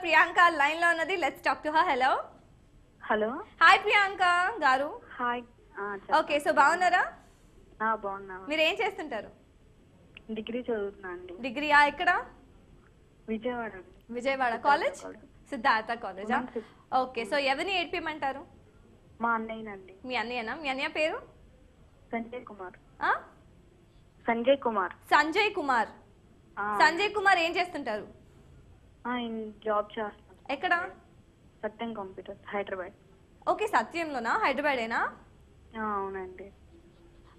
Priyanka line లో ఉన్నది. Let's talk to her. Hello hello. Hi Priyanka గారు. హాయ్. ఓకే, సో బాగున్నారా? బాగున్నా. మీరు ఏం చేస్తుంటారు? డిగ్రీ చదువుతున్నా అండి. డిగ్రీయా? ఎక్కడ? విజయవాడ. విజయవాడ. కాలేజ్? సిద్ధార్థ కాలేజా? ఓకే, సో ఎవరిని ఏడ్పిమంటారు? మా అన్నయ్యనండి. మీ అన్నయ్యనా? మీ అన్నయ్య పేరు? సంజయ్ కుమార్. సంజయ్ కుమార్. సంజయ్ కుమార్. సంజయ్ కుమార్ ఏం చేస్తుంటారు? జాబ్ చేస్తాను. ఎక్కడ? సత్యం కంప్యూటర్, హైదరాబాద్. ఓకే, సత్యంలోనా? హైదరాబాదేనా? అవునండి.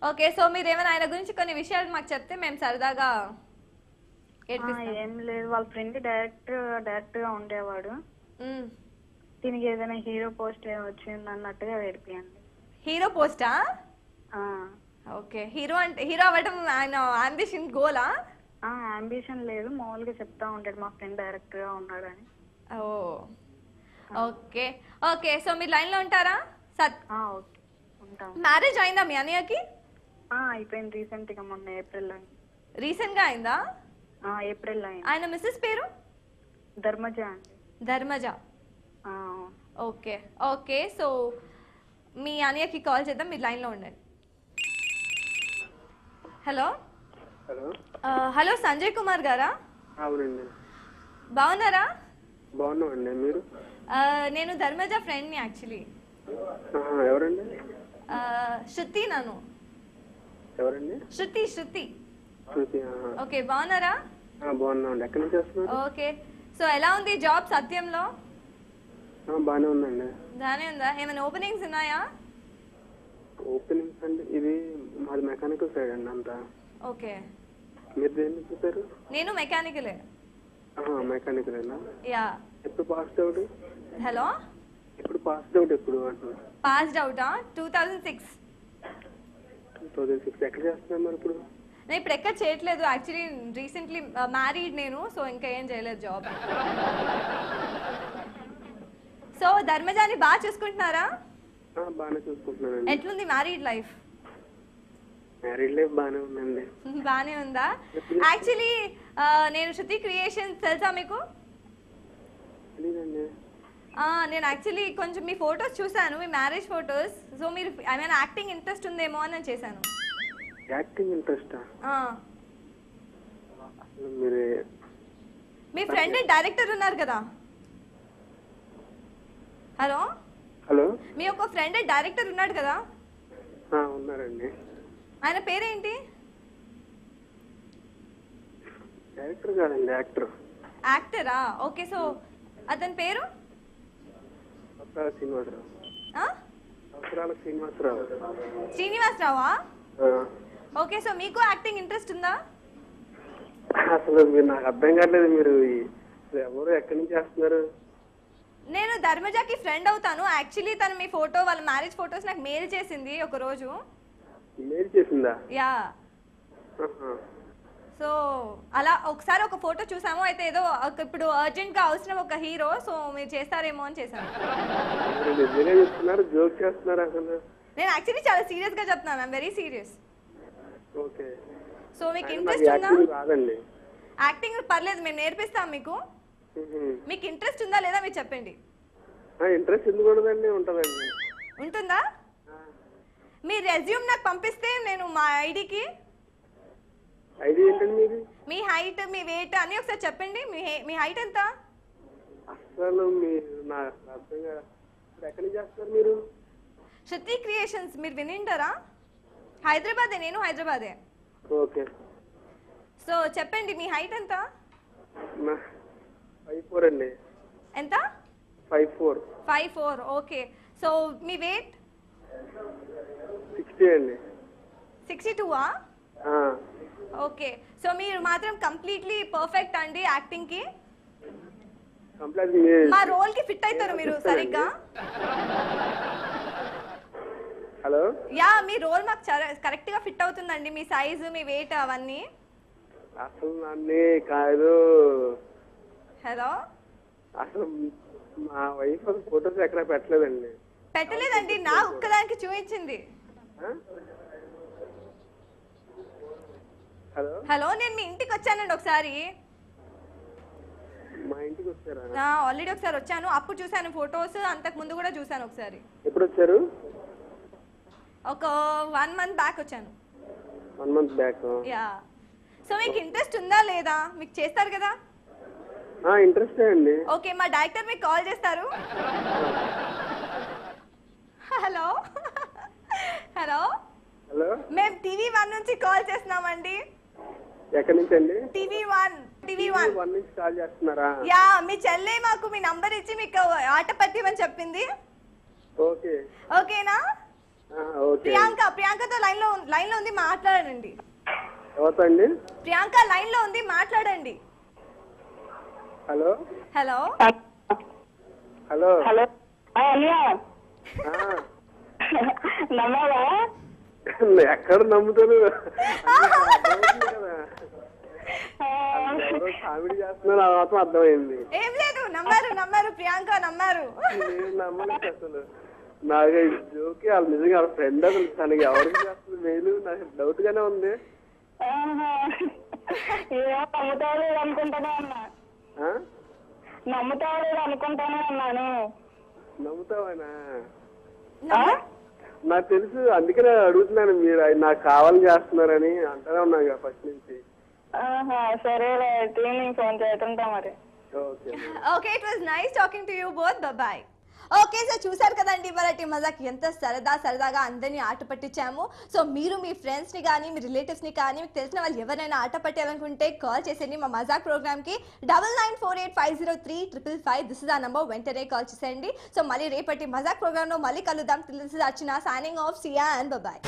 ఓకే, సో మీరు ఏమైనా ఆయన గురించి కొన్ని విషయాలు మాకు చెప్తే మేము సరదాగా ఏం లేదు, వాళ్ళ ఫ్రెండ్ డైరెక్ట్ గా ఉండేవాడు. దీనికి ఏదైనా హీరో పోస్ట్ వచ్చింది అన్నట్టుగా ఏడిపియండి. హీరో పోస్టా? ఓకే, హీరో అంటే హీరో అవ్వడం ఆయన అంబిషన్, గోలా? అంబిషన్ లేదు, మామూలుగా చెప్తా ఉంటాడు మా ఫ్రెండ్ డైరెక్ట్ గా ఉన్నాడని. ఓకే ఓకే, సో మీరు లైన్ లో ఉంటారా? ఓకే, ఉంటాం. మ్యారేజ్ అయిందా మీ అన్నయ్యకి? అయిపోయింది, రీసెంట్ గా, మొన్న ఏప్రిల్. రీసెంట్ గా అయిందా? ఏప్రిల్ అయింది. ఆయన మిస్సెస్ పేరు? ధర్మజ అండి. ధర్మజ. ఓకే ఓకే, సో మీ అన్నయ్యకి కాల్ చేద్దాం, మీరు లైన్ లో ఉండండి. Hello hello. Hello, Sanjay Kumar గారా? అవునండి. బాగున్నారా? బాగున్నామండి. మీరు? నేను ధర్మజ ఫ్రెండ్ని యాక్చువల్లీ. ఎవరండి? శృతి. నన్ను ఎవరండి? శృతి. శృతి. శృతి. ఓకే, బాగున్నారా? బాగున్నామండి. ఎక్కడి నుంచి వస్తున్నారు? ఓకే, సో ఎలా ఉంది జాబ్ సత్యంలో? బాగానే ఉందండి. బాగానే ఉందా? ఏమైనా ఓపెనింగ్స్ ఉన్నాయా? ఓపెనింగ్స్ అంటే ఇది మాది మెకానికల్ సైడ్ అండి అంతా. ఓకే, మీరు దేన్ని చూసారు? నేను మెకానికలే. మెకానికలేనా? యా. ఎప్పుడు పాస్డ్ అవుట్? హలో, ఎప్పుడు పాస్డ్ అవుట్? ఎప్పుడు అంటున్నా. పాస్డ్ అవుటా? 2006. 2006. ఎక్కడ చేస్తున్నారు మరి ఇప్పుడు? నేను ఇప్పుడు ఎక్కడ చేయట్లేదు యాక్చువల్లీ, రీసెంట్లీ మ్యారీడ్ నేను, సో ఇంకా ఏం చేయలేదు జాబ్. సో ధర్మజాని బాగా చూసుకుంటున్నారా? బాగానే చూసుకుంటున్నానండి. ఎట్లుంది మ్యారీడ్ లైఫ్? మ్యారీడ్ లైఫ్ బాగానే ఉందండి. బాగానే ఉందా? యాక్చువల్లీ నేను శృతి క్రియేషన్స్ తెలుసా మీకు? తెలీదండి. నేను యాక్చువల్లీ కొంచెం మీ ఫొటోస్ చూసాను, మీ మ్యారేజ్ ఫొటోస్. సో మీరు ఏమైనా యాక్టింగ్ ఇంట్రెస్ట్ ఉందేమో అని నేను చేశాను. యాక్టింగ్ ఇంట్రెస్టా? మీరు మీ ఫ్రెండ్ డైరెక్టర్ ఉన్నారు కదా? Hello hello. మీ ఒక ఫ్రెండ్ డైరెక్టర్ ఉన్నాడు కదా? ఉన్నారండి. ఆయన పేరేంటి? డైరెక్టర్ కాదండి, యాక్టర్. యాక్టరా? ఓకే, సో అతని పేరు? శ్రీనివాసరావు. శ్రీనివాసరావా? ఓకే, సో మీకు యాక్టింగ్ ఇంట్రెస్ట్ ఉందా? అసలు మీరు నాకు అర్థం కావట్లేదు, మీరు ఎవరు ఎక్కడి నుంచి చేస్తున్నారు? నేను ధర్మజాకి ఫ్రెండ్ అవుతాను యాక్చువల్లీ. తను మీ ఫోటో, వాళ్ళ మ్యారేజ్ ఫొటోస్ నాకు మెయిల్ చేసింది ఒక రోజు. మెయిల్ చేసిందా? యా. సో అలా ఒకసారి ఒక ఫోటో చూసాము, అయితే ఏదో ఇప్పుడు అర్జెంట్ గా అవసరం ఒక హీరో, సో మీరు చేస్తారేమో అని చేశాను. జోక్ చేస్తున్నారు అసలు? నేను యాక్చువల్లీ చాలా సీరియస్ గా చెప్తున్నాను, I'm very serious. Okay. So మీకు ఇంట్రెస్ట్ ఉందా? రాదండి. యాక్టింగ్ పర్లేదు, మేము నేర్పిస్తాం మీకు. మీకు ఇంట్రెస్ట్ ఉందా లేదా మీరు చెప్పండి. ఇంట్రెస్ట్ ఎందుకు ఉండదండి? ఉంటుందండి. ఉంటుందా? మీ రెజ్యూమ్ నాకు పంపిస్తే నేను మా ఐడికి. ఐడి ఏంటండి మీది? మీ హైట్, మీ వెయిట్ అని ఒకసారి చెప్పండి. మీ హైట్ ఎంత? అసలు మీరు నాకు అర్థం కాదు. ఎక్కడి నుంచి చేస్తారు మీరు? శృతి క్రియేషన్స్ మీరు వినింటారా? హైదరాబాదే, నేను హైదరాబాదే. ఓకే. సో చెప్పండి మీ హైట్ ఎంత? 5'4" అండి. ఎంత? 5'4". 5'4". ఓకే, సో మీ వెయిట్? 60 అండి. 62ఆ? ఓకే, సో మీరు మాత్రం కంప్లీట్లీ పర్ఫెక్ట్ అండి యాక్టింగ్ కి. మా రోల్ కి ఫిట్ అవుతారు మీరు సరిగ్గా. హలో. యా, మీ రోల్ మాకు కరెక్ట్ గా ఫిట్ అవుతుందండి, మీ సైజు, మీ వెయిట్ అవన్నీ. అసలు నన్ను కాదు. హలో. అసలు మా వైఫ్ ఫోటోస్ ఎక్కడ పెట్టలేదండి. పెట్టలేదండి, నా ఒక్కదానికి చూపించింది. హలో. హలో, నేను మీ ఇంటికి వచ్చానండి ఒకసారి. మా ఇంటికి వచ్చారా? ఆల్రెడీ ఒకసారి వచ్చాను, అప్పుడు చూసాను ఫొటోస్, అంతకు ముందు కూడా చూసాను ఒకసారి. ఎప్పుడు వచ్చారు? ఒక 1 month బ్యాక్ వచ్చాను. 1 month బ్యాక్. యా. సో మీకు ఇంట్రెస్ట్ ఉందా లేదా? మీకు చేస్తారు కదా? ఇంట్రెస్టే అండి. ఓకే, మా డైరెక్టర్ మీకు కాల్ చేస్తారు. హలో హలో హలో, మేము TV1 నుంచి కాల్ చేస్తున్నామండి. ఎక్కడి నుంచి అండి? TV1 నుంచి కాల్ చేస్తున్నారా? యా, మీ చెల్లె మాకు మీ నంబర్ ఇచ్చి మీకు ఆట పట్టిమని చెప్పింది. ఓకే. ఓకేనా? ఓకే. ప్రియాంకతో లైన్ లో ఉంది, మాట్లాడండి. ఎవరితో అండి? ప్రియాంక లైన్ లో ఉంది, మాట్లాడండి. హలో హలో హలో హలో అన్నయ్య ఆ, నమ్మావా? ఎక్కడ నమ్ముతాను? ఎవరో కామెడీ చేస్తున్నారు, అది మాత్రం అర్థమైంది. ఏం లేదు, నమ్మారు ప్రియాంక నమ్మారు. నేను నమ్మలేదు అసలు. నాకు జోకి వాళ్ళు నిజంగా వాళ్ళ ఫ్రెండ్ అసలు తనకి ఎవరికి చేస్తుంది మేలు, నాకు డౌట్ గానే ఉంది. ఏమో నమ్ముతావు అనుకుంటానే అన్నా. నమ్ముతావు అనుకుంటానే అన్నాను. నమ్ముతావనా? నాకు తెలుసు, అందుకే నేను అడుగుతున్నాను. మీరు నాకు కావాలని చేస్తున్నారని అంటానే ఉన్నాను కదా ఫస్ట్ నుంచి. సరేలే, నేను ఫోన్ చేస్తుంటా మరి. Okay, it was nice talking to you both. By. Okay, so చూసారు కదండి ఇవాళ మజాక్ ఎంత సరదాగా అందరినీ ఆట పట్టించాము. సో మీరు మీ ఫ్రెండ్స్ని కానీ మీ రిలేటివ్స్ని కానీ మీకు తెలిసిన వాళ్ళు ఎవరైనా ఆట పట్టాలనుకుంటే కాల్ చేసేయండి మా మజాక్ ప్రోగ్రామ్కి 9948503555. దిస్ ఇస్ ఆ నంబర్, వెంటనే కాల్ చేసేయండి. సో మళ్ళీ రేపటి మజాక్ ప్రోగ్రామ్లో మళ్ళీ కలుద్దాం. తెలిసి వచ్చిన signing off see ya and bye.